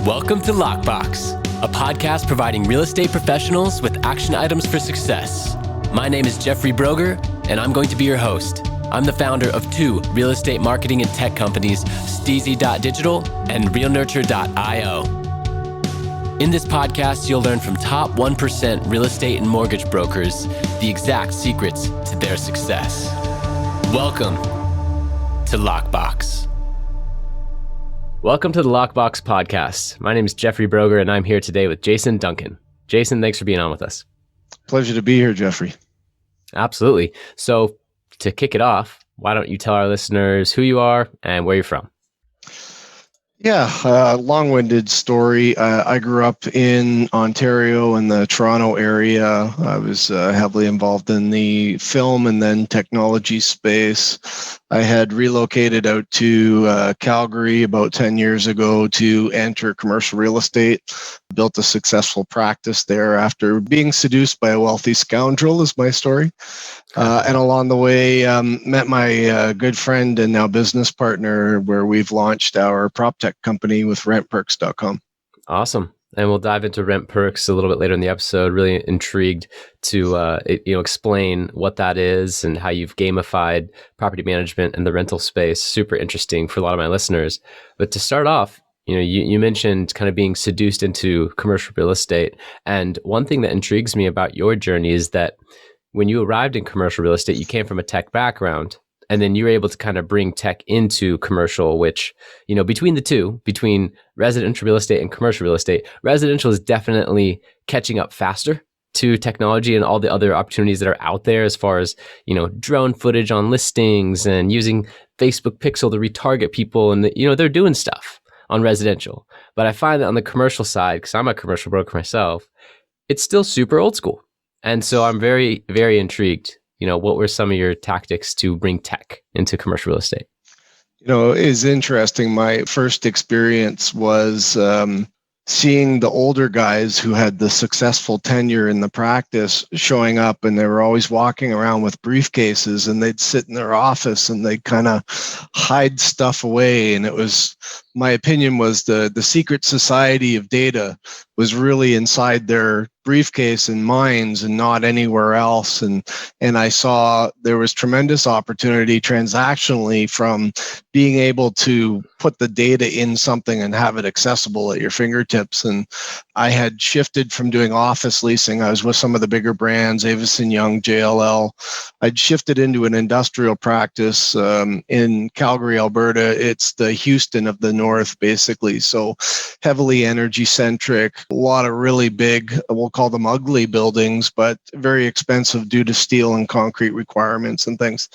Welcome to Lockbox, a podcast providing real estate professionals with action items for success. My name is Jeffrey Brogger, and I'm going to be your host. I'm the founder of two real estate marketing and tech companies, STEEZY.Digital and realnurture.io. In this podcast, you'll learn from top 1% real estate and mortgage brokers the exact secrets to their success. Welcome to Lockbox. Welcome to the Lockbox podcast. My name is Jeffrey Brogger, and I'm here today with Jason Duncan. Jason, thanks for being on with us. Pleasure to be here, Jeffrey. Absolutely. So to kick it off, why don't you tell our listeners who you are and where you're from? Yeah, long-winded story. I grew up in Ontario in the Toronto area. I was heavily involved in the film and then technology space. I had relocated out to Calgary about 10 years ago to enter commercial real estate. Built a successful practice there after being seduced by a wealthy scoundrel is my story. And along the way, met my good friend and now business partner where we've launched our prop tech company with rentperks.com. Awesome. And we'll dive into Rent Perks a little bit later in the episode. Really intrigued to explain what that is and how you've gamified property management and the rental space. Super interesting for a lot of my listeners. But to start off, you mentioned kind of being seduced into commercial real estate. And one thing that intrigues me about your journey is that when you arrived in commercial real estate, you came from a tech background, and then you were able to kind of bring tech into commercial, which, between the two, between residential real estate and commercial real estate, residential is definitely catching up faster to technology and all the other opportunities that are out there as far as, drone footage on listings and using Facebook Pixel to retarget people. And, they're doing stuff on residential. But I find that on the commercial side, because I'm a commercial broker myself, it's still super old school. And so I'm very, very intrigued. What were some of your tactics to bring tech into commercial real estate? It's interesting. My first experience was seeing the older guys who had the successful tenure in the practice showing up, and they were always walking around with briefcases, and they'd sit in their office and they'd kind of hide stuff away. And it was, my opinion was the secret society of data was really inside their briefcase and minds and not anywhere else. And I saw there was tremendous opportunity transactionally from being able to put the data in something and have it accessible at your fingertips. And I had shifted from doing office leasing. I was with some of the bigger brands, Avison Young, JLL. I'd shifted into an industrial practice in Calgary, Alberta. It's the Houston of the North, basically. So heavily energy centric, a lot of really big, we'll call them ugly buildings, but very expensive due to steel and concrete requirements and things.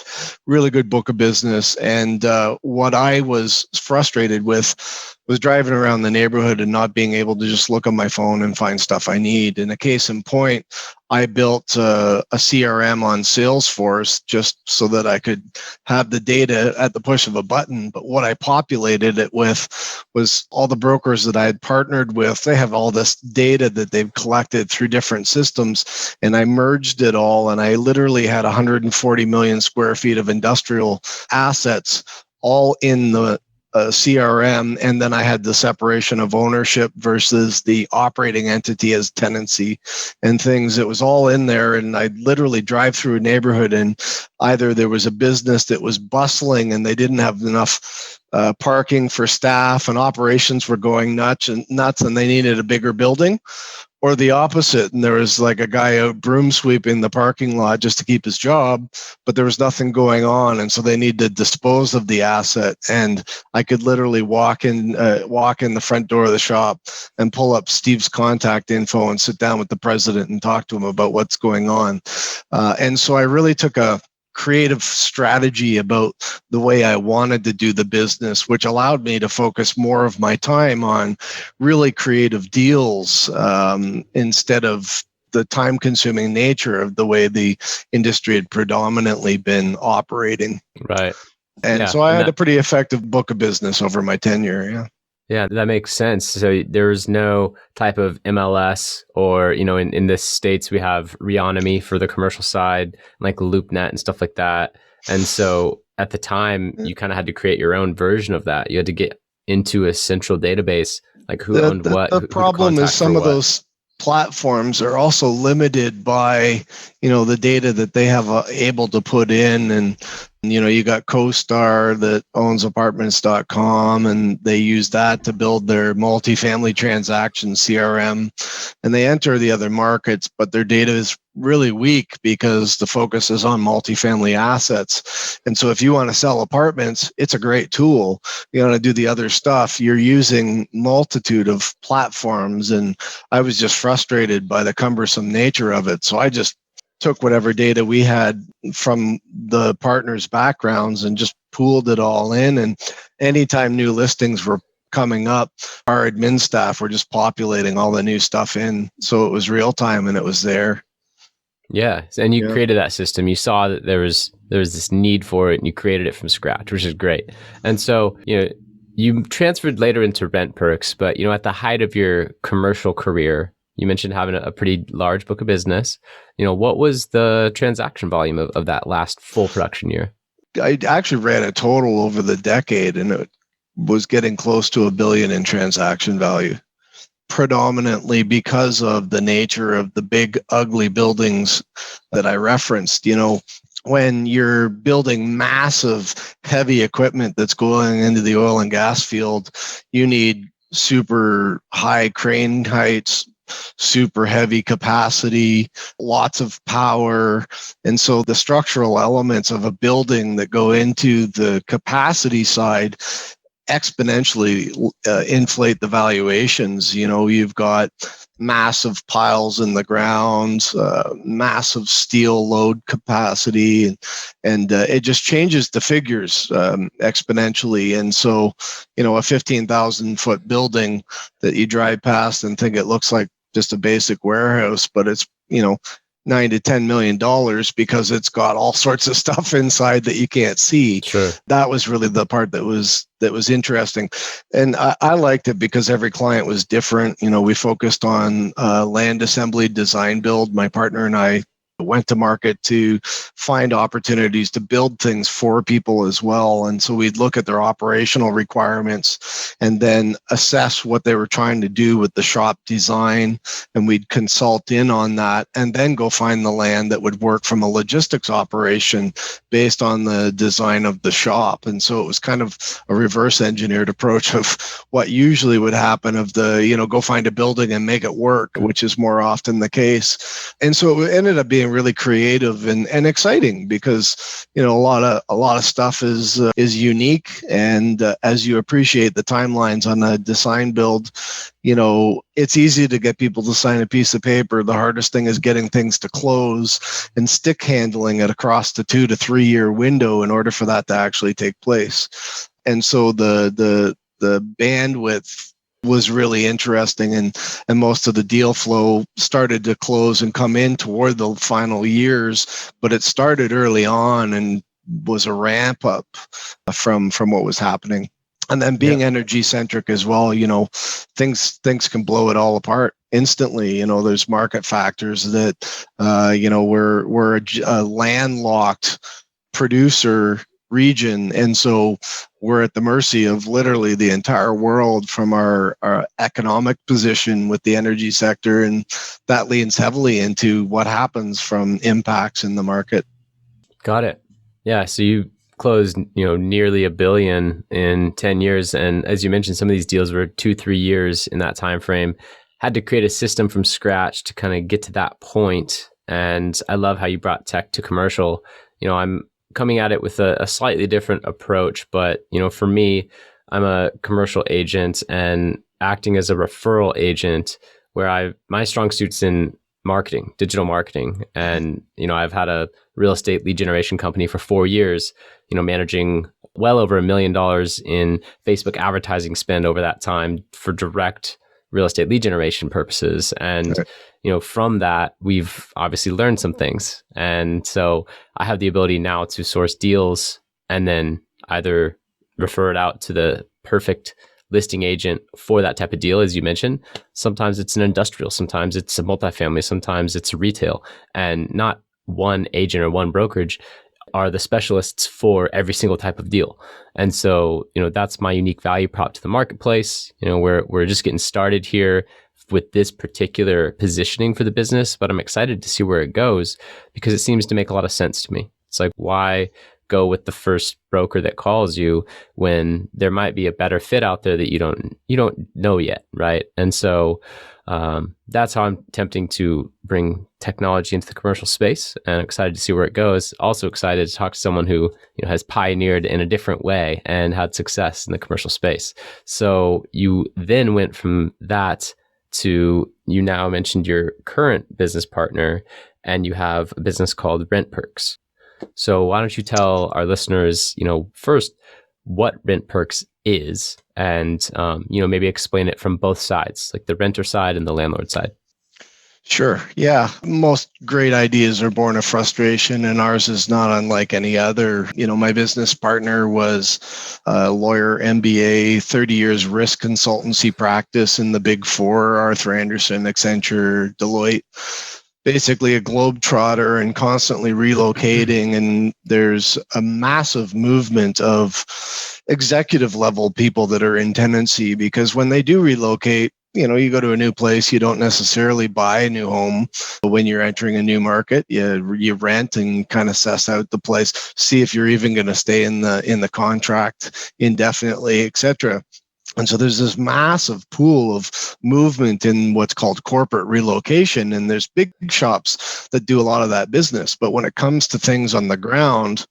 Really good book of business. And what I was frustrated with was driving around the neighborhood and not being able to just look on my phone and find stuff I need. And a case in point, I built a CRM on Salesforce just so that I could have the data at the push of a button. But what I populated it with was all the brokers that I had partnered with. They have all this data that they've collected through different systems, and I merged it all. And I literally had 140 million square feet of industrial assets all in the CRM, and then I had the separation of ownership versus the operating entity as tenancy and things. It was all in there, and I'd literally drive through a neighborhood, and either there was a business that was bustling and they didn't have enough parking for staff, and operations were going nuts, and they needed a bigger building, or the opposite. And there was like a guy out broom sweeping the parking lot just to keep his job, but there was nothing going on. And so they needed to dispose of the asset. And I could literally walk in the front door of the shop and pull up Steve's contact info and sit down with the president and talk to him about what's going on. And so I really took a creative strategy about the way I wanted to do the business, which allowed me to focus more of my time on really creative deals instead of the time-consuming nature of the way the industry had predominantly been operating. Right. And so I had a pretty effective book of business over my tenure. Yeah. Yeah, that makes sense. So there's no type of MLS or, in the States, we have Reonomy for the commercial side, like LoopNet and stuff like that. And so at the time, you kind of had to create your own version of that. You had to get into a central database Like who The, owned the what, the who to problem is contact for some of what. those platforms are also limited by, the data that they have able to put in. And you got CoStar that owns apartments.com, and they use that to build their multifamily transaction CRM, and they enter the other markets, but their data is really weak because the focus is on multifamily assets. And so if you want to sell apartments, it's a great tool. You want to do the other stuff, you're using multitude of platforms. And I was just frustrated by the cumbersome nature of it. So I just took whatever data we had from the partners' backgrounds and just pooled it all in. And anytime new listings were coming up, our admin staff were just populating all the new stuff in. So it was real time and it was there. Yeah, and you Yeah. created that system. You saw that there was this need for it, and you created it from scratch, which is great. And so you transferred later into rent perks, but at the height of your commercial career, you mentioned having a pretty large book of business. What was the transaction volume of that last full production year? I actually ran a total over the decade, and it was getting close to $1 billion in transaction value, predominantly because of the nature of the big, ugly buildings that I referenced. When you're building massive, heavy equipment that's going into the oil and gas field, you need super high crane heights, super heavy capacity, lots of power. And so the structural elements of a building that go into the capacity side exponentially inflate the valuations. You've got massive piles in the ground, massive steel load capacity, and it just changes the figures exponentially. And so, a 15,000 foot building that you drive past and think it looks like just a basic warehouse, but it's, $9 to $10 million because it's got all sorts of stuff inside that you can't see. Sure. That was really the part that was interesting, and I liked it because every client was different. We focused on land assembly, design, build. My partner and I went to market to find opportunities to build things for people as well. And so we'd look at their operational requirements and then assess what they were trying to do with the shop design. And we'd consult in on that and then go find the land that would work from a logistics operation based on the design of the shop. And so it was kind of a reverse engineered approach of what usually would happen of the, go find a building and make it work, which is more often the case. And so it ended up being really creative and exciting because a lot of stuff is unique, and as you appreciate the timelines on a design build, it's easy to get people to sign a piece of paper. The hardest thing is getting things to close and stick handling it across the 2 to 3 year window in order for that to actually take place. And so the bandwidth was really interesting, and most of the deal flow started to close and come in toward the final years, but it started early on and was a ramp up from what was happening. And then being energy centric as well, things can blow it all apart instantly. There's market factors that we're a landlocked producer region, and so we're at the mercy of literally the entire world from our economic position with the energy sector, and that leans heavily into what happens from impacts in the market. Got it. Yeah, so you closed nearly $1 billion in 10 years, and as you mentioned, some of these deals were 2-3 years in that time frame. Had to create a system from scratch to kind of get to that point. And I love how you brought tech to commercial. I'm coming at it with a slightly different approach, but for me, I'm a commercial agent and acting as a referral agent where my strong suit's in marketing, digital marketing. And I've had a real estate lead generation company for 4 years, managing well over $1 million in Facebook advertising spend over that time for direct real estate lead generation purposes. And from that, we've obviously learned some things. And so I have the ability now to source deals and then either refer it out to the perfect listing agent for that type of deal, as you mentioned. Sometimes it's an industrial, sometimes it's a multifamily, sometimes it's retail, and not one agent or one brokerage. are the specialists for every single type of deal. And so, that's my unique value prop to the marketplace. We're just getting started here with this particular positioning for the business, but I'm excited to see where it goes because it seems to make a lot of sense to me. It's like, why go with the first broker that calls you when there might be a better fit out there that you don't know yet, right? And so that's how I'm attempting to bring technology into the commercial space, and I'm excited to see where it goes. Also excited to talk to someone who has pioneered in a different way and had success in the commercial space. So you then went from that to, you now mentioned your current business partner, and you have a business called Rent Perks. So why don't you tell our listeners, first what Rent Perks is, and maybe explain it from both sides, like the renter side and the landlord side. Sure. Yeah. Most great ideas are born of frustration, and ours is not unlike any other. My business partner was a lawyer, MBA, 30 years risk consultancy practice in the Big Four, Arthur Andersen, Accenture, Deloitte. Basically a globetrotter and constantly relocating. And there's a massive movement of executive level people that are in tenancy, because when they do relocate, you go to a new place, you don't necessarily buy a new home. When you're entering a new market, you rent and kind of suss out the place, see if you're even going to stay in the contract indefinitely, etc. And so there's this massive pool of movement in what's called corporate relocation. And there's big shops that do a lot of that business. But when it comes to things on the ground,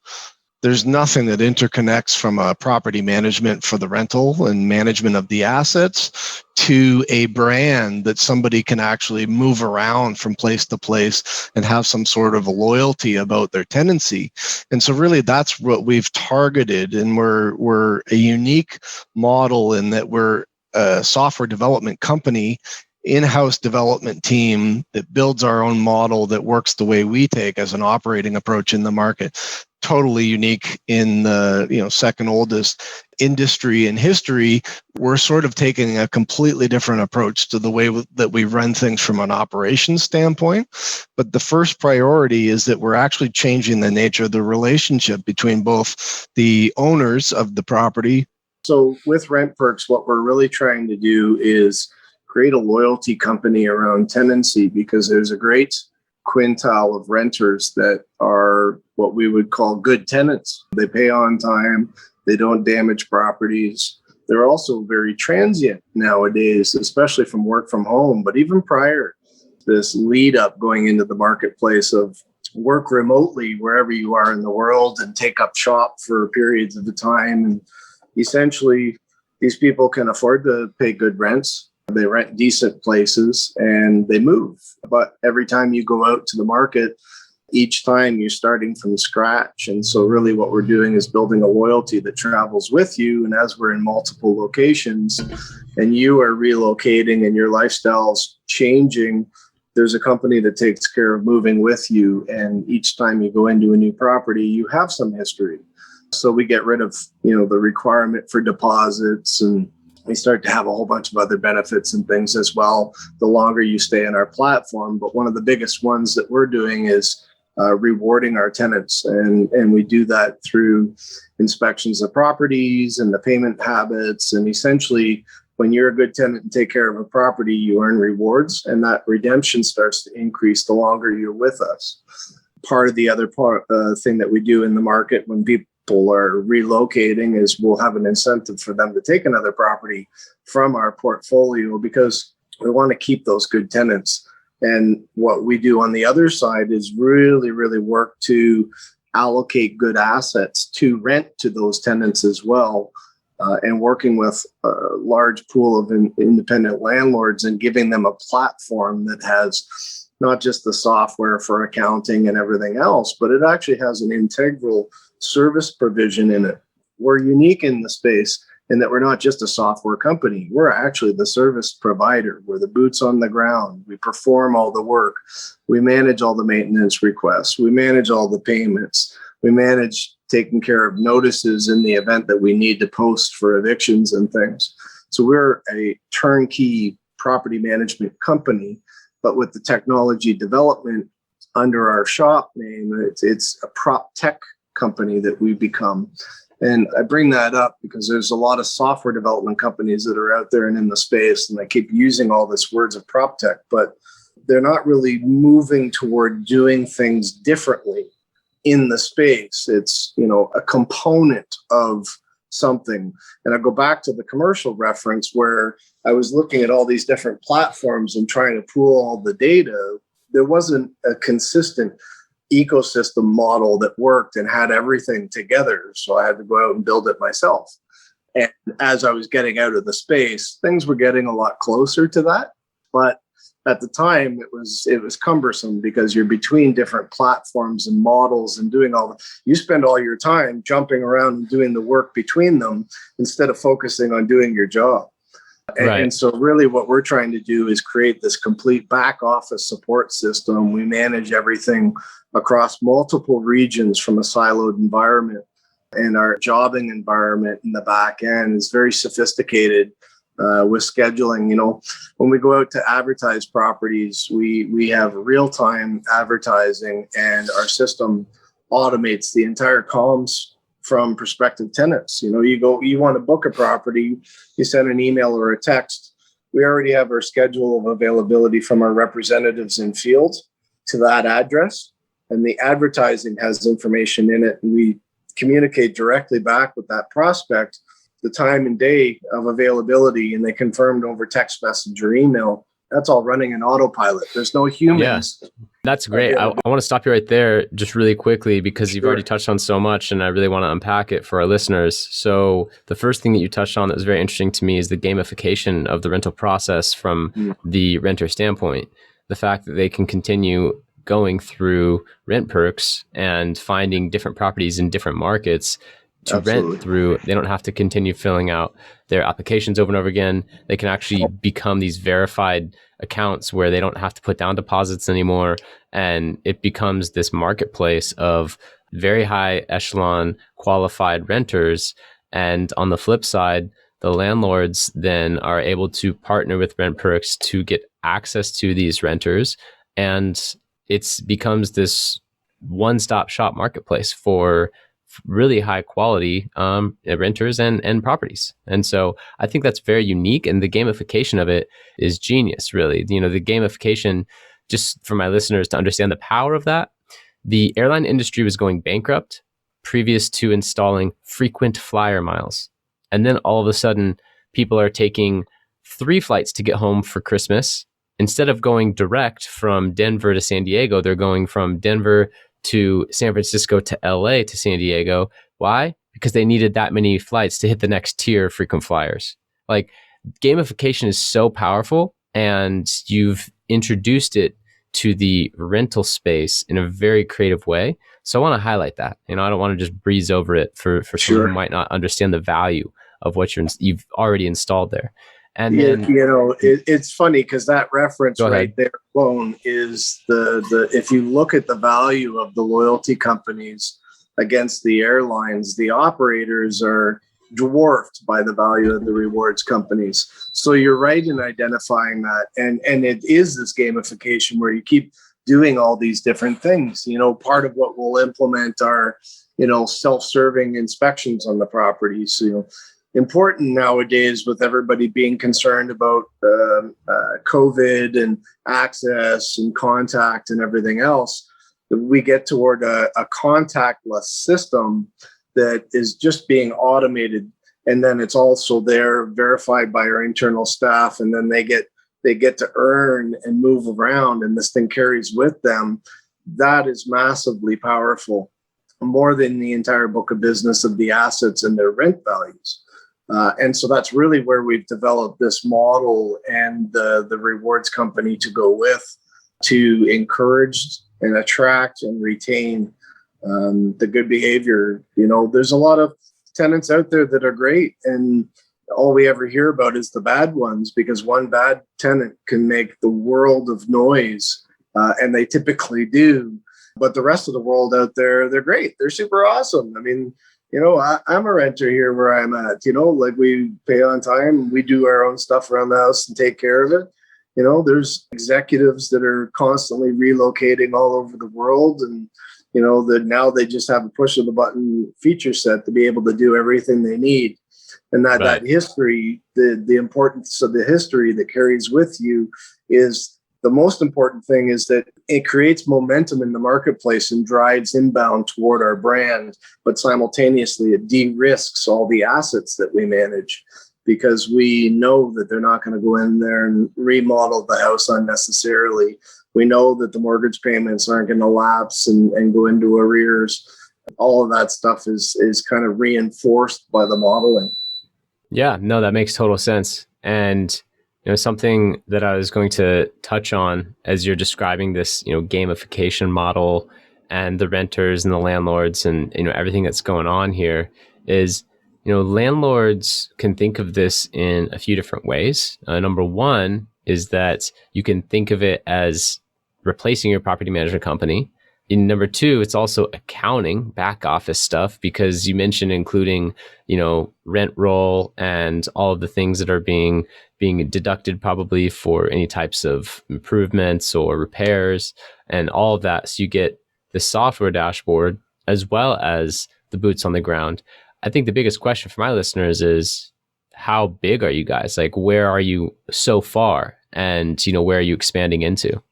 there's nothing that interconnects from a property management for the rental and management of the assets to a brand that somebody can actually move around from place to place and have some sort of a loyalty about their tenancy. And so really that's what we've targeted. And we're a unique model in that we're a software development company, in-house development team that builds our own model that works the way we take as an operating approach in the market. Totally unique in the second oldest industry in history. We're sort of taking a completely different approach to the way that we run things from an operations standpoint. But the first priority is that we're actually changing the nature of the relationship between both the owners of the property. So with Rent Perks, what we're really trying to do is create a loyalty company around tenancy, because there's a great quintile of renters that are what we would call good tenants. They pay on time. They don't damage properties. They're also very transient nowadays, especially from work from home. But even prior, this lead up going into the marketplace of work remotely wherever you are in the world and take up shop for periods of the time. And essentially, these people can afford to pay good rents. They rent decent places and they move. But every time you go out to the market, each time you're starting from scratch. And so really what we're doing is building a loyalty that travels with you. And as we're in multiple locations and you are relocating and your lifestyle's changing, there's a company that takes care of moving with you. And each time you go into a new property, you have some history. So we get rid of, the requirement for deposits, and we start to have a whole bunch of other benefits and things as well the longer you stay in our platform. But one of the biggest ones that we're doing is rewarding our tenants. And we do that through inspections of properties and the payment habits. And essentially, when you're a good tenant and take care of a property, you earn rewards, and that redemption starts to increase the longer you're with us. Part of the other thing that we do in the market when people are relocating is we'll have an incentive for them to take another property from our portfolio, because we want to keep those good tenants. And what we do on the other side is really, really work to allocate good assets to rent to those tenants as well, and working with a large pool of independent landlords and giving them a platform that has not just the software for accounting and everything else, but it actually has an integral service provision in it. We're unique in the space in that we're not just a software company. We're actually the service provider. We're the boots on the ground. We perform all the work. We manage all the maintenance requests. We manage all the payments. We manage taking care of notices in the event that we need to post for evictions and things. So we're a turnkey property management company, but with the technology development under our shop name, it's a prop tech company that we become. And I bring that up because there's a lot of software development companies that are out there and in the space, and they keep using all this words of prop tech, but they're not really moving toward doing things differently in the space. It's, a component of something. And I go back to the commercial reference where I was looking at all these different platforms and trying to pool all the data. There wasn't a consistent ecosystem model that worked and had everything together. So I had to go out and build it myself. And as I was getting out of the space, things were getting a lot closer to that. But at the time, it was cumbersome because you're between different platforms and models and doing you spend all your time jumping around and doing the work between them instead of focusing on doing your job. Right. And so really what we're trying to do is create this complete back office support system. We manage everything across multiple regions from a siloed environment. And our jobbing environment in the back end is very sophisticated with scheduling. When we go out to advertise properties, we have real-time advertising, and our system automates the entire comms from prospective tenants. You want to book a property, you send an email or a text. We already have our schedule of availability from our representatives in field to that address, and the advertising has information in it, and we communicate directly back with that prospect the time and day of availability, and they confirmed over text message or email. That's all running in autopilot. There's no humans. Yeah, that's great. I want to stop you right there just really quickly because you've already touched on so much, and I really want to unpack it for our listeners. So the first thing that you touched on that was very interesting to me is the gamification of the rental process from the renter standpoint. The fact that they can continue going through rent perks and finding different properties in different markets to rent through. They don't have to continue filling out their applications over and over again. They can actually become these verified accounts where they don't have to put down deposits anymore. And it becomes this marketplace of very high echelon qualified renters. And on the flip side, the landlords then are able to partner with rent perks to get access to these renters. And it becomes this one-stop shop marketplace for really high quality renters and properties. And so I think that's very unique, and the gamification of it is genius, really. The gamification, just for my listeners to understand the power of that, the airline industry was going bankrupt previous to installing frequent flyer miles. And then all of a sudden, people are taking 3 flights to get home for Christmas. Instead of going direct from Denver to San Diego, they're going from Denver to San Francisco to LA to San Diego. Why? Because they needed that many flights to hit the next tier of frequent flyers. Like, gamification is so powerful, and you've introduced it to the rental space in a very creative way. So I want to highlight that. I don't want to just breeze over it for someone who might not understand the value of what you've already installed there. And then, it's funny because that reference right there alone is if you look at the value of the loyalty companies against the airlines, the operators are dwarfed by the value of the rewards companies. So you're right in identifying that. And it is this gamification where you keep doing all these different things. Part of what we'll implement are, self-serving inspections on the properties. Important nowadays with everybody being concerned about COVID and access and contact and everything else, we get toward a contactless system that is just being automated. And then it's also there verified by our internal staff. And then they get to earn and move around, and this thing carries with them. That is massively powerful, more than the entire book of business of the assets and their rent values. And so that's really where we've developed this model and the rewards company to go with, to encourage and attract and retain the good behavior. There's a lot of tenants out there that are great, and all we ever hear about is the bad ones, because one bad tenant can make the world of noise, and they typically do. But the rest of the world out there, they're great. They're super awesome. I mean, I'm a renter here where I'm at, like we pay on time. We do our own stuff around the house and take care of it. There's executives that are constantly relocating all over the world, and that now they just have a push of the button feature set to be able to do everything they need. And that history, the importance of the history that carries with you is the most important thing, is that it creates momentum in the marketplace and drives inbound toward our brand, but simultaneously it de-risks all the assets that we manage, because we know that they're not going to go in there and remodel the house unnecessarily. We know that the mortgage payments aren't going to lapse and go into arrears. All of that stuff is kind of reinforced by the modeling. Yeah, no, that makes total sense. And something that I was going to touch on as you're describing this, gamification model and the renters and the landlords and everything that's going on here is, landlords can think of this in a few different ways. Number one is that you can think of it as replacing your property management company. And number two, it's also accounting, back office stuff, because you mentioned including, rent roll and all of the things that are being deducted probably for any types of improvements or repairs and all of that. So you get the software dashboard as well as the boots on the ground. I think the biggest question for my listeners is, how big are you guys? Like, where are you so far? And, where are you expanding into?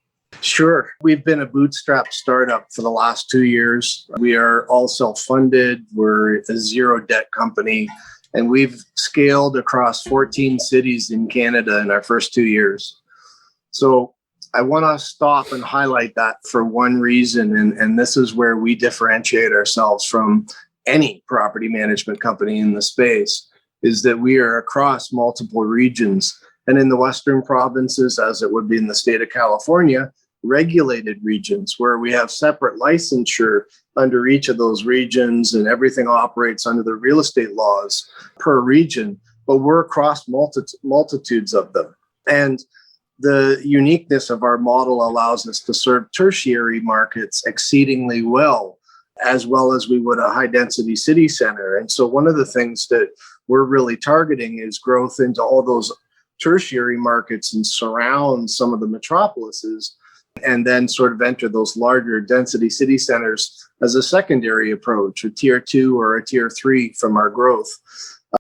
Sure. We've been a bootstrap startup for the last 2 years. We are all self-funded. We're a zero debt company, and we've scaled across 14 cities in Canada in our first 2 years. So I want to stop and highlight that for one reason, and this is where we differentiate ourselves from any property management company in the space, is that we are across multiple regions. And in the Western provinces, as it would be in the state of California, regulated regions where we have separate licensure under each of those regions, and everything operates under the real estate laws per region, but we're across multitudes of them. And the uniqueness of our model allows us to serve tertiary markets exceedingly well as we would a high density city center. And so one of the things that we're really targeting is growth into all those tertiary markets and surround some of the metropolises, and then sort of enter those larger density city centers as a secondary approach, a tier 2 or a tier 3 from our growth.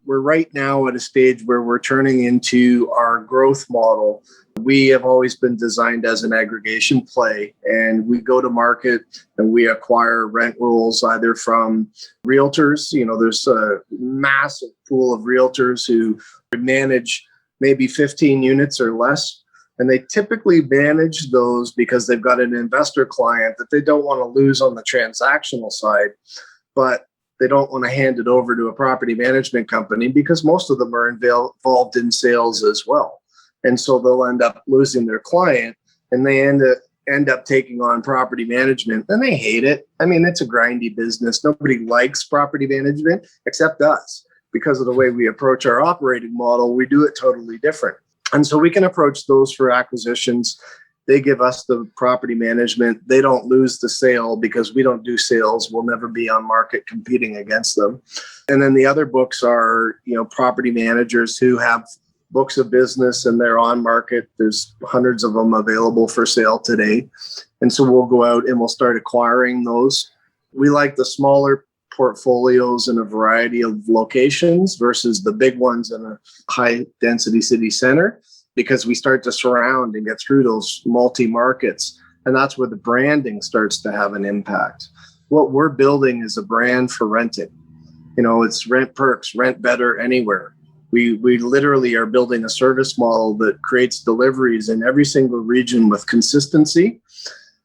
We're right now at a stage where we're turning into our growth model. We have always been designed as an aggregation play, and we go to market and we acquire rent rolls either from realtors. There's a massive pool of realtors who manage maybe 15 units or less. And they typically manage those because they've got an investor client that they don't want to lose on the transactional side, but they don't want to hand it over to a property management company because most of them are involved in sales as well. And so they'll end up losing their client, and they end up taking on property management, and they hate it. I mean, it's a grindy business. Nobody likes property management except us. Because of the way we approach our operating model, we do it totally different. And so we can approach those for acquisitions. They give us the property management. They don't lose the sale because we don't do sales. We'll never be on market competing against them. And then the other books are, property managers who have books of business and they're on market. There's hundreds of them available for sale today. And so we'll go out and we'll start acquiring those. We like the smaller portfolios in a variety of locations versus the big ones in a high density city center, because we start to surround and get through those multi-markets. And that's where the branding starts to have an impact. What we're building is a brand for renting. It's rent perks, rent better anywhere. We literally are building a service model that creates deliveries in every single region with consistency.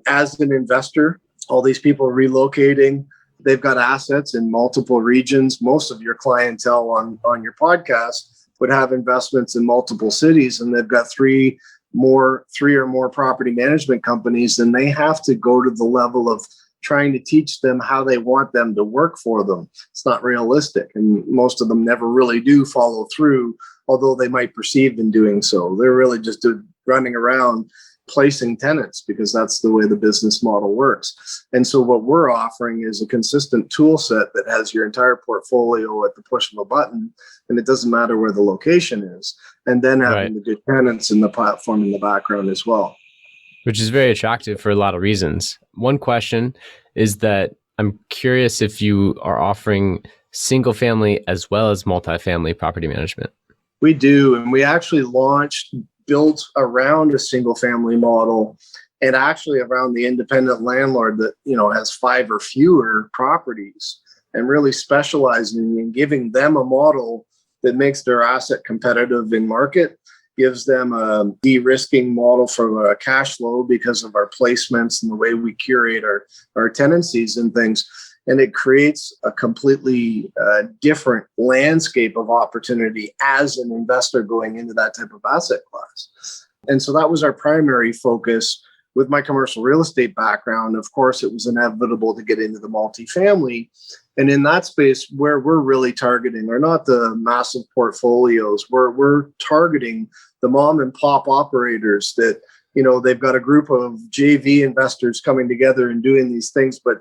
As an investor, all these people relocating, they've got assets in multiple regions. Most of your clientele on your podcast would have investments in multiple cities, and they've got three or more property management companies, and they have to go to the level of trying to teach them how they want them to work for them. It's not realistic, and most of them never really do follow through, although they might perceive in doing so. They're really just running around placing tenants because that's the way the business model works. And so what we're offering is a consistent tool set that has your entire portfolio at the push of a button, and it doesn't matter where the location is. And then having the good tenants in the platform in the background as well. which is very attractive for a lot of reasons. One question is that I'm curious if you are offering single family as well as multifamily property management. We do. And we actually launched, built around a single family model and actually around the independent landlord that, has 5 or fewer properties, and really specializing in giving them a model that makes their asset competitive in market, gives them a de-risking model for cash flow because of our placements and the way we curate our tenancies and things. And it creates a completely different landscape of opportunity as an investor going into that type of asset class. And so that was our primary focus. With my commercial real estate background, of course, it was inevitable to get into the multifamily. And in that space, where we're really targeting are not the massive portfolios. We're targeting the mom and pop operators that, they've got a group of JV investors coming together and doing these things, but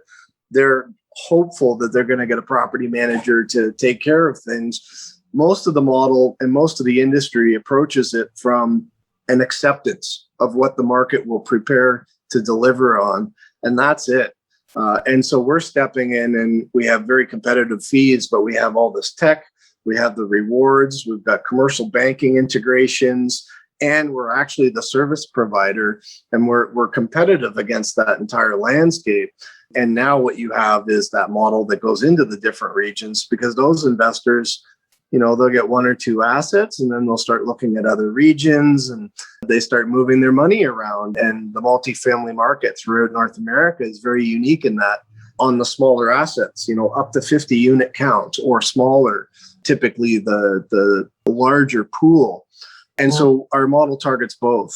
they're hopeful that they're going to get a property manager to take care of things. Most of the model and most of the industry approaches it from an acceptance of what the market will prepare to deliver on. And that's it. And so we're stepping in, and we have very competitive fees, but we have all this tech, we have the rewards, we've got commercial banking integrations, and we're actually the service provider, and we're competitive against that entire landscape. And now what you have is that model that goes into the different regions, because those investors, they'll get 1 or 2 assets, and then they'll start looking at other regions, and they start moving their money around. And the multifamily market throughout North America is very unique in that on the smaller assets, up to 50 unit count or smaller, typically the larger pool. And so our model targets both.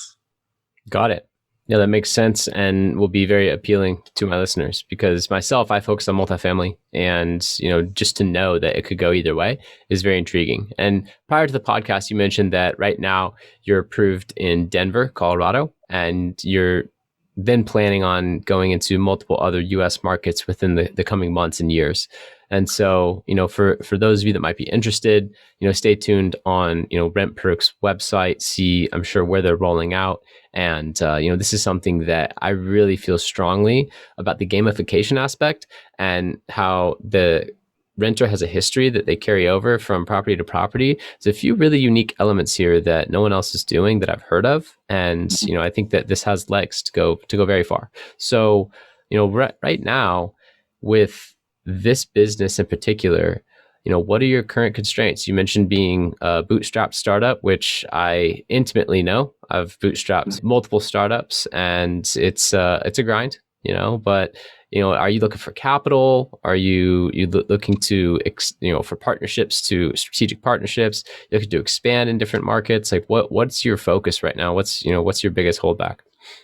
Got it. Yeah, that makes sense and will be very appealing to my listeners, because myself, I focus on multifamily, and, just to know that it could go either way is very intriguing. And prior to the podcast, you mentioned that right now you're approved in Denver, Colorado, and you're then planning on going into multiple other US markets within the coming months and years. And so, for those of you that might be interested, stay tuned on, RentPerk's website, see, I'm sure, where they're rolling out. And, this is something that I really feel strongly about, the gamification aspect, and how the renter has a history that they carry over from property to property. There's a few really unique elements here that no one else is doing that I've heard of. And, I think that this has legs to go very far. So, right now with this business in particular, what are your current constraints? You mentioned being a bootstrapped startup, which I intimately know. I've bootstrapped multiple startups, and it's a grind, but are you looking for capital? Are you looking to, for partnerships, to strategic partnerships? You looking to expand in different markets? Like what's your focus right now? What's your biggest holdback?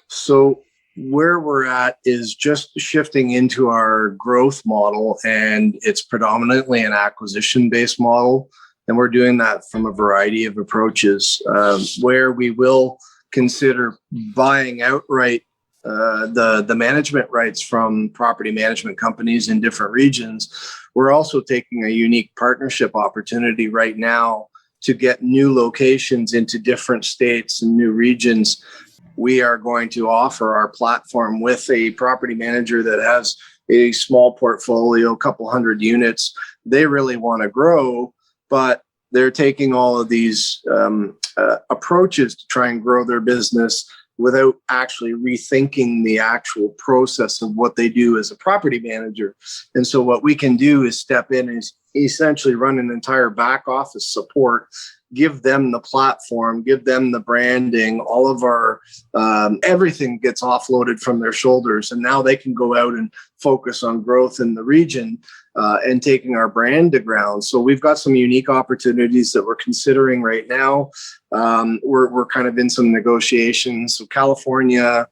So where we're at is just shifting into our growth model, and it's predominantly an acquisition-based model. And we're doing that from a variety of approaches, where we will consider buying outright the management rights from property management companies in different regions. We're also taking a unique partnership opportunity right now to get new locations into different states and new regions. We are going to offer our platform with a property manager that has a small portfolio, a couple hundred units. They really want to grow, but they're taking all of these approaches to try and grow their business without actually rethinking the actual process of what they do as a property manager. And so what we can do is step in and essentially run an entire back office support, give them the platform, give them the branding, all of our, everything gets offloaded from their shoulders. And now they can go out and focus on growth in the region and taking our brand to ground. So we've got some unique opportunities that we're considering right now. We're kind of in some negotiations. So California,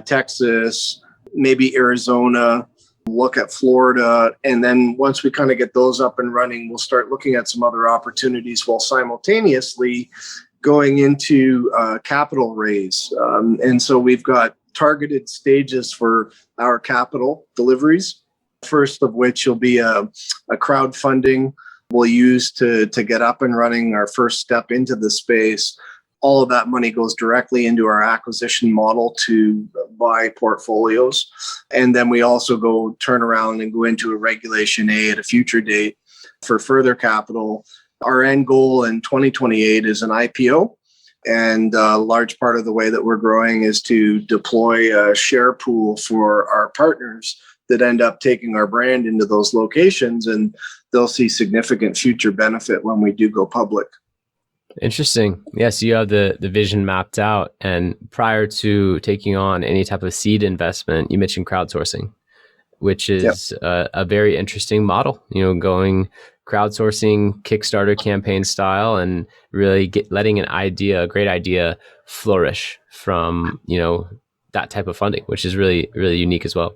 Texas, maybe Arizona, look at Florida. And then once we kind of get those up and running, we'll start looking at some other opportunities while simultaneously going into capital raise. And so we've got targeted stages for our capital deliveries. First of which will be a crowdfunding we'll use to get up and running our first step into the space. all of that money goes directly into our acquisition model to buy portfolios. And then we also go turn around and go into a Regulation A at a future date for further capital. Our end goal in 2028 is an IPO. And a large part of the way that we're growing is to deploy a share pool for our partners that end up taking our brand into those locations, and they'll see significant future benefit when we do go public. Interesting. Yes, you have the vision mapped out. And prior to taking on any type of seed investment, you mentioned crowdsourcing, which is a very interesting model, going crowdsourcing, Kickstarter campaign style, and really letting a great idea flourish from, that type of funding, which is really, really unique as well.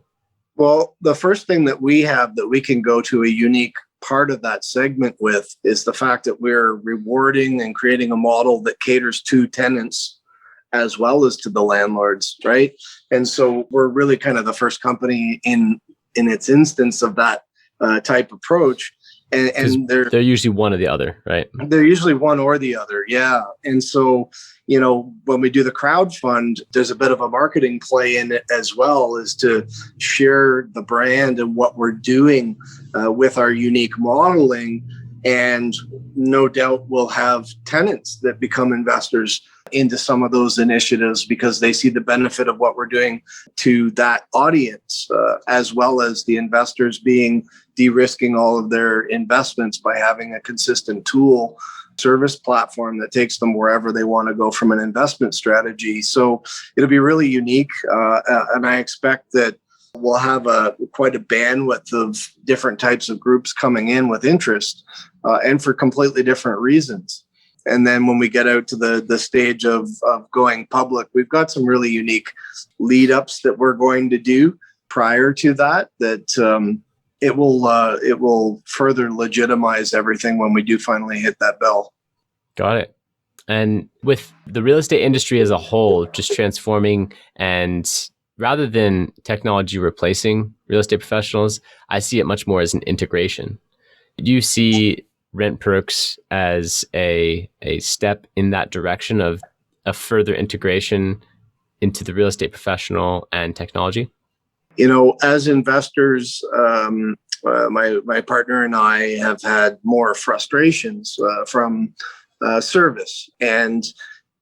Well, the first thing that we have that we can go to a unique part of that segment with is the fact that we're rewarding and creating a model that caters to tenants as well as to the landlords, right? And so we're really kind of the first company in its instance of that type approach. And they're usually one or the other, right? They're usually one or the other, yeah. And so, when we do the crowd fund, there's a bit of a marketing play in it as well, is to share the brand and what we're doing with our unique modeling. And no doubt we'll have tenants that become investors into some of those initiatives because they see the benefit of what we're doing to that audience, as well as the investors being de-risking all of their investments by having a consistent tool service platform that takes them wherever they want to go from an investment strategy. So it'll be really unique. And I expect that we'll have quite a bandwidth of different types of groups coming in with interest and for completely different reasons. And then when we get out to the stage of going public, we've got some really unique lead ups that we're going to do prior to that it will further legitimize everything when we do finally hit that bell. Got it. And with the real estate industry as a whole, just transforming, and rather than technology replacing real estate professionals, I see it much more as an integration. Do you see Rent Perks as a step in that direction of a further integration into the real estate professional and technology? As investors, my partner and I have had more frustrations from service, and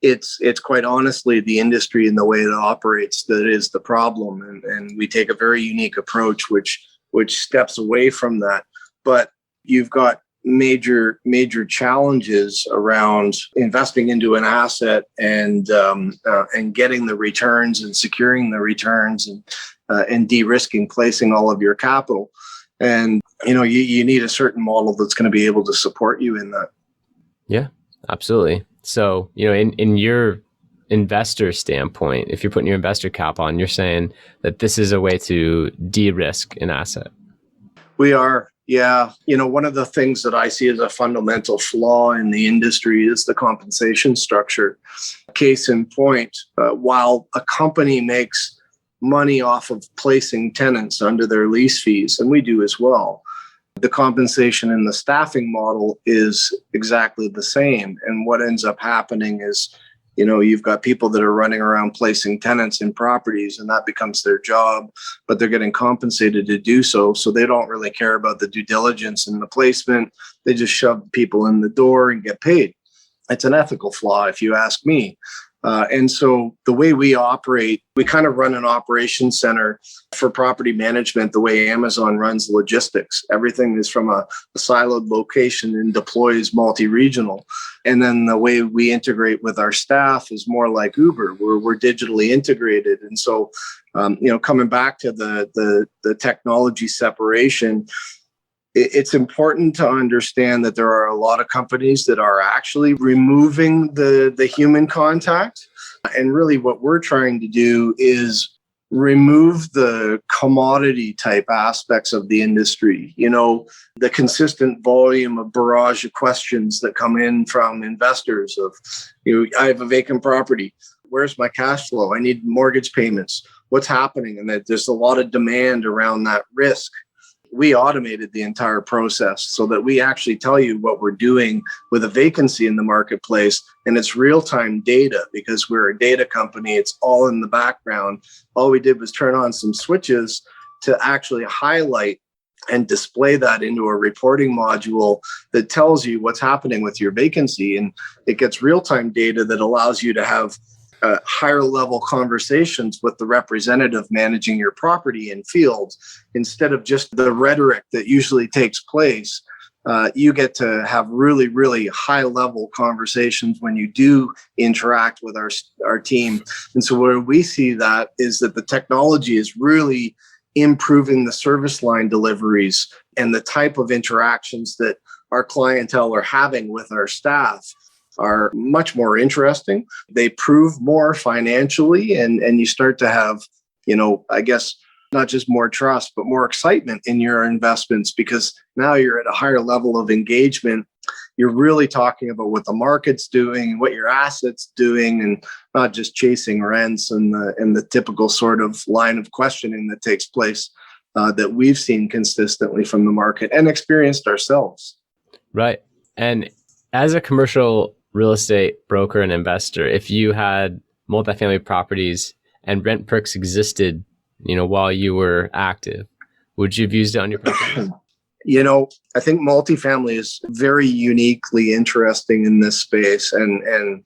it's quite honestly the industry and the way it operates that is the problem, and we take a very unique approach which steps away from that. But you've got major challenges around investing into an asset and getting the returns and securing the returns and de-risking, placing all of your capital. And, you need a certain model that's going to be able to support you in that. Yeah, absolutely. So, in your investor standpoint, if you're putting your investor cap on, you're saying that this is a way to de-risk an asset. We are. Yeah. One of the things that I see as a fundamental flaw in the industry is the compensation structure. Case in point, while a company makes money off of placing tenants under their lease fees, and we do as well, the compensation in the staffing model is exactly the same. And what ends up happening is, you've got people that are running around placing tenants in properties, and that becomes their job, but they're getting compensated to do so. So they don't really care about the due diligence and the placement. They just shove people in the door and get paid. It's an ethical flaw, if you ask me. And so the way we operate, we kind of run an operations center for property management the way Amazon runs logistics. Everything is from a siloed location and deploys multi-regional. And then the way we integrate with our staff is more like Uber, where we're digitally integrated. And so, coming back to the technology separation, it's important to understand that there are a lot of companies that are actually removing the human contact. And really what we're trying to do is remove the commodity type aspects of the industry. The consistent volume of barrage of questions that come in from investors of, I have a vacant property. Where's my cash flow? I need mortgage payments. What's happening? And that there's a lot of demand around that risk. we automated the entire process so that we actually tell you what we're doing with a vacancy in the marketplace. And it's real-time data because we're a data company. It's all in the background. All we did was turn on some switches to actually highlight and display that into a reporting module that tells you what's happening with your vacancy. And it gets real-time data that allows you to have higher level conversations with the representative managing your property in fields. Instead of just the rhetoric that usually takes place, you get to have really, really high level conversations when you do interact with our team. And so where we see that is that the technology is really improving the service line deliveries and the type of interactions that our clientele are having with our staff are much more interesting. They prove more financially, and you start to have, I guess, not just more trust, but more excitement in your investments because now you're at a higher level of engagement. You're really talking about what the market's doing, what your assets doing, and not just chasing rents and the typical sort of line of questioning that takes place that we've seen consistently from the market and experienced ourselves. Right. And as a commercial real estate broker and investor, if you had multifamily properties and rent perks existed, while you were active, would you have used it on your properties? I think multifamily is very uniquely interesting in this space. And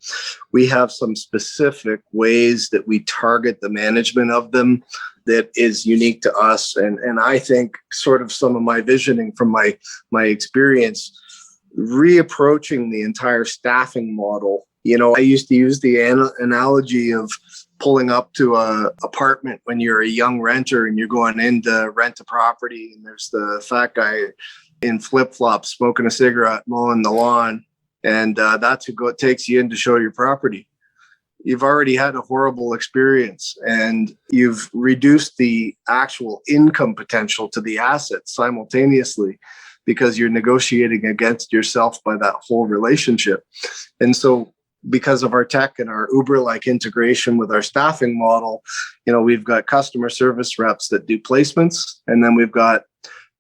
we have some specific ways that we target the management of them that is unique to us. And I think sort of some of my visioning from my experience, reapproaching the entire staffing model. I used to use the analogy of pulling up to a apartment when you're a young renter and you're going in to rent a property, and there's the fat guy in flip-flops smoking a cigarette, mowing the lawn, and that's who takes you in to show your property. You've already had a horrible experience, and you've reduced the actual income potential to the asset simultaneously because you're negotiating against yourself by that whole relationship. And so because of our tech and our Uber-like integration with our staffing model, we've got customer service reps that do placements, and then we've got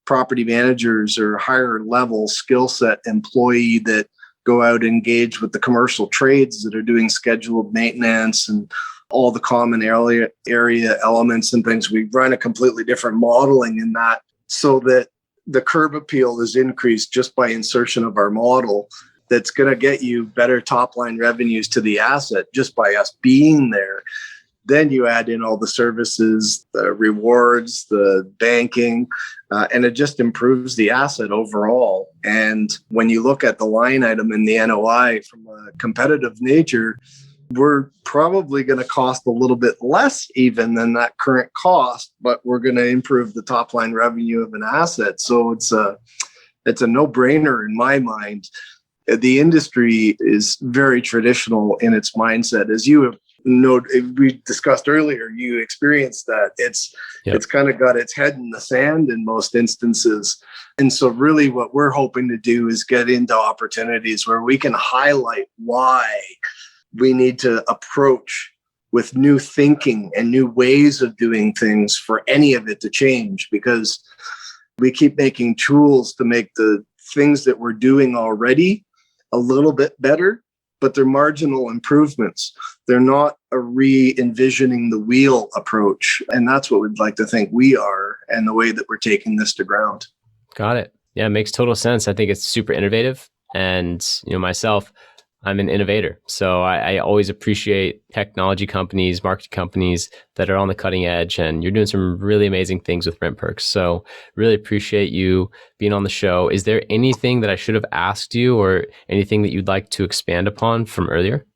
property managers or higher level skill set employee that go out and engage with the commercial trades that are doing scheduled maintenance and all the common area elements and things. We run a completely different modeling in that so that the curb appeal is increased just by insertion of our model. That's going to get you better top line revenues to the asset just by us being there. Then you add in all the services, the rewards, the banking, and it just improves the asset overall. And when you look at the line item in the NOI from a competitive nature, we're probably going to cost a little bit less even than that current cost, but we're going to improve the top line revenue of an asset. So it's a no-brainer in my mind. The industry is very traditional in its mindset. As you have noted, we discussed earlier, you experienced that. It's kind of got its head in the sand in most instances. And so really what we're hoping to do is get into opportunities where we can highlight why we need to approach with new thinking and new ways of doing things for any of it to change, because we keep making tools to make the things that we're doing already a little bit better, but they're marginal improvements. They're not a re-envisioning the wheel approach. And that's what we'd like to think we are, and the way that we're taking this to ground. Got it. Yeah, it makes total sense. I think it's super innovative. And, myself, I'm an innovator. So I always appreciate technology companies, marketing companies that are on the cutting edge, and you're doing some really amazing things with Rent Perks. So really appreciate you being on the show. Is there anything that I should have asked you or anything that you'd like to expand upon from earlier?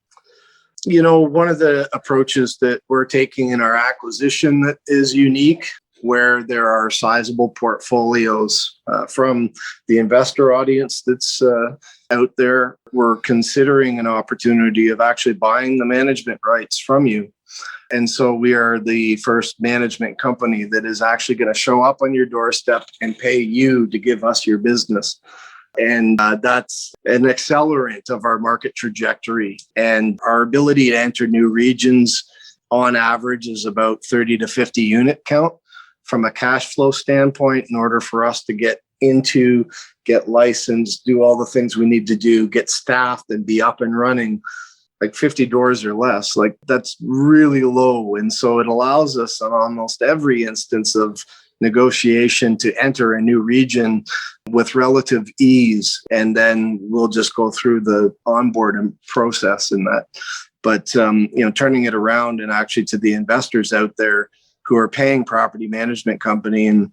One of the approaches that we're taking in our acquisition that is unique, where there are sizable portfolios from the investor audience that's out there, we're considering an opportunity of actually buying the management rights from you. And so we are the first management company that is actually going to show up on your doorstep and pay you to give us your business. And that's an accelerant of our market trajectory. And our ability to enter new regions on average is about 30 to 50 unit count. from a cash flow standpoint, in order for us to get licensed, do all the things we need to do, get staffed and be up and running, like 50 doors or less, like that's really low. And so it allows us on almost every instance of negotiation to enter a new region with relative ease. And then we'll just go through the onboarding process in that. But, turning it around and actually to the investors out there who are paying property management company and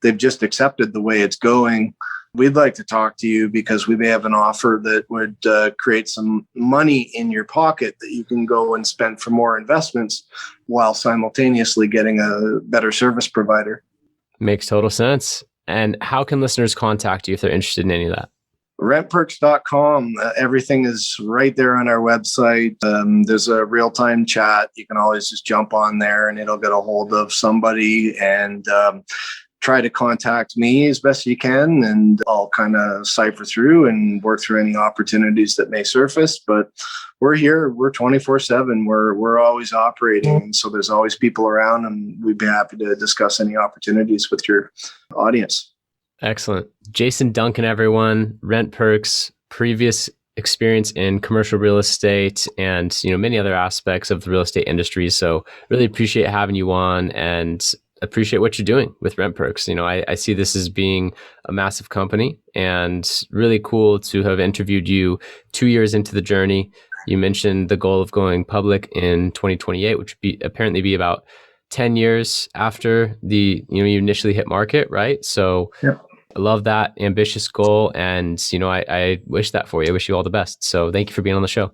they've just accepted the way it's going, we'd like to talk to you because we may have an offer that would create some money in your pocket that you can go and spend for more investments while simultaneously getting a better service provider. Makes total sense. And how can listeners contact you if they're interested in any of that? Rentperks.com. Everything is right there on our website. There's a real-time chat. You can always just jump on there and it'll get a hold of somebody and try to contact me as best you can. And I'll kind of cipher through and work through any opportunities that may surface. But we're here. We're 24/7. We're always operating. So there's always people around and we'd be happy to discuss any opportunities with your audience. Excellent. Jason Duncan, everyone, RentPerks, previous experience in commercial real estate and, many other aspects of the real estate industry. So really appreciate having you on and appreciate what you're doing with RentPerks. I see this as being a massive company and really cool to have interviewed you 2 years into the journey. You mentioned the goal of going public in 2028, which would apparently be about 10 years after you initially hit market, right? So yep. I love that ambitious goal. And, I wish that for you. I wish you all the best. So thank you for being on the show.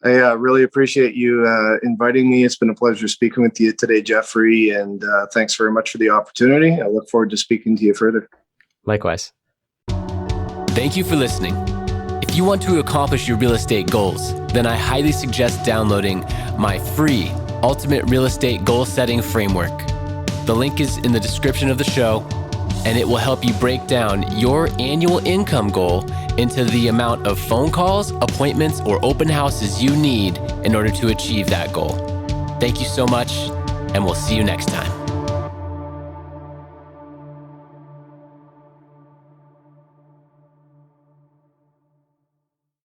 I really appreciate you inviting me. It's been a pleasure speaking with you today, Jeffrey. And thanks very much for the opportunity. I look forward to speaking to you further. Likewise. Thank you for listening. If you want to accomplish your real estate goals, then I highly suggest downloading my free Ultimate Real Estate Goal Setting Framework. The link is in the description of the show, and it will help you break down your annual income goal into the amount of phone calls, appointments, or open houses you need in order to achieve that goal. Thank you so much, and we'll see you next time.